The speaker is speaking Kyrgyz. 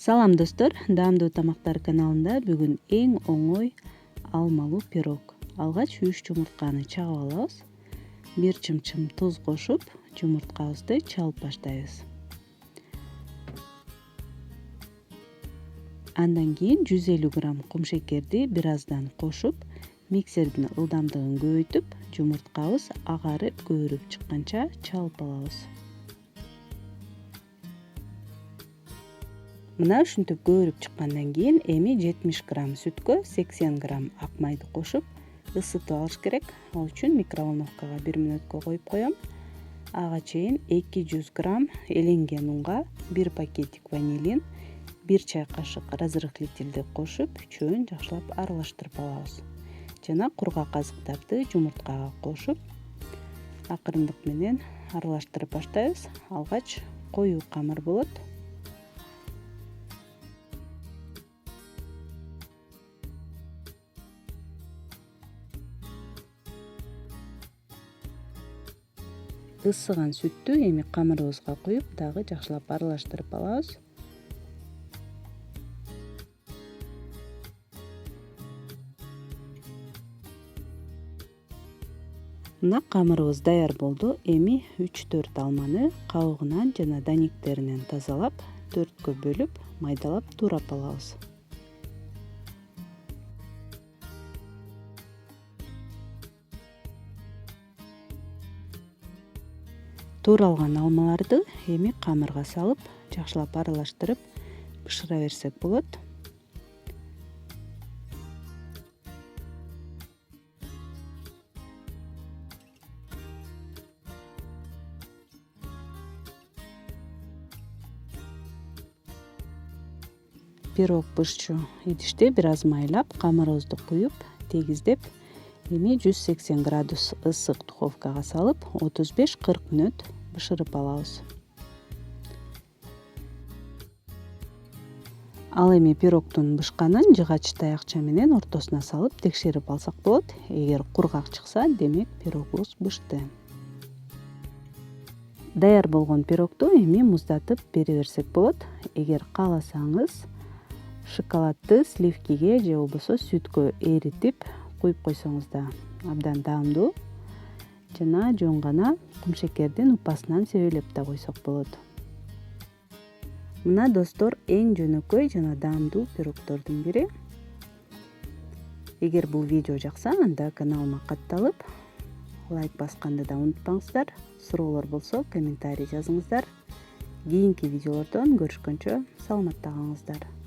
Салам достор, даамдуу тамактар каналында бүгүн эң оңой алмалуу пирог. Алгач 3 жумуртканы чагып алабыз. 1 чымчым туз кошуп, жумурткабызды чалып баштайбыз. Андан кийин 150 грамм кумшекерди бир аздан кошуп, миксердин ылдамдыгын көбөйтүп, жумурткабыз агарып көбүрөөк чыкканча чалып алабыз. Мына ушинтип көбүрүп чыккандан кийин эми 70 грамм сүткө 80 грамм ак майды кошуп ысытып алыш керек. Ал үчүн микроволновкага 1 мүнөткө коюп коем. Ага чейин 200 грамм эленген унга 1 пакетик ванилин, 1 чай кашык разрыхлительди кошуп, үчөөнү жакшылап аралаштырып алабыз. Жана кургак азыктарды жумурткага кошуп, акырындык менен аралаштырып баштайбыз. Алгач коюу камыр болот. Ысыган сүттү эми камырыбызга куюп, дагы жакшылап аралаштырып алабыз. Мына камырыбыз даяр болду. Эми 3-4 алманы кабыгынан жана данектеринен тазалап, 4кө бөлүп, майдалап туурап алабыз. Тууралган алмаларды эми камырга салып, жакшылап аралаштырып бышыра берсек болот. Пирог бышчу идиште бир аз майлап, камырыбызды куюп, тегиздеп, эми 180 градус ысык духовкага салып, 35-40 мүнөт бышырып алабыз. Ал эми пирогдун бышканын жыгач таякча менен ортосуна салып текшерип алсак болот. Эгер кургак чыкса, демек пирогубуз бышты. Даяр болгон пирогду эми муздатып бере берсек болот. Эгер кааласаңыз, шоколадты сливкиге же болбосо сүткө эритип куюп койсоңуз да абдан даамдуу. Жана жөн гана кумшекердин упасынан себелеп да койсок болот. Мына достор, эң жөнөкөй жана даамдуу пирогдордун бири. Эгер бул видео жакса, анда каналыма катталып, лайк басканды да унутпаңыздар. Суроолор болсо комментарий жазыңыздар. Кийинки видеолордон көрүшкөнчө саламатта калыңыздар.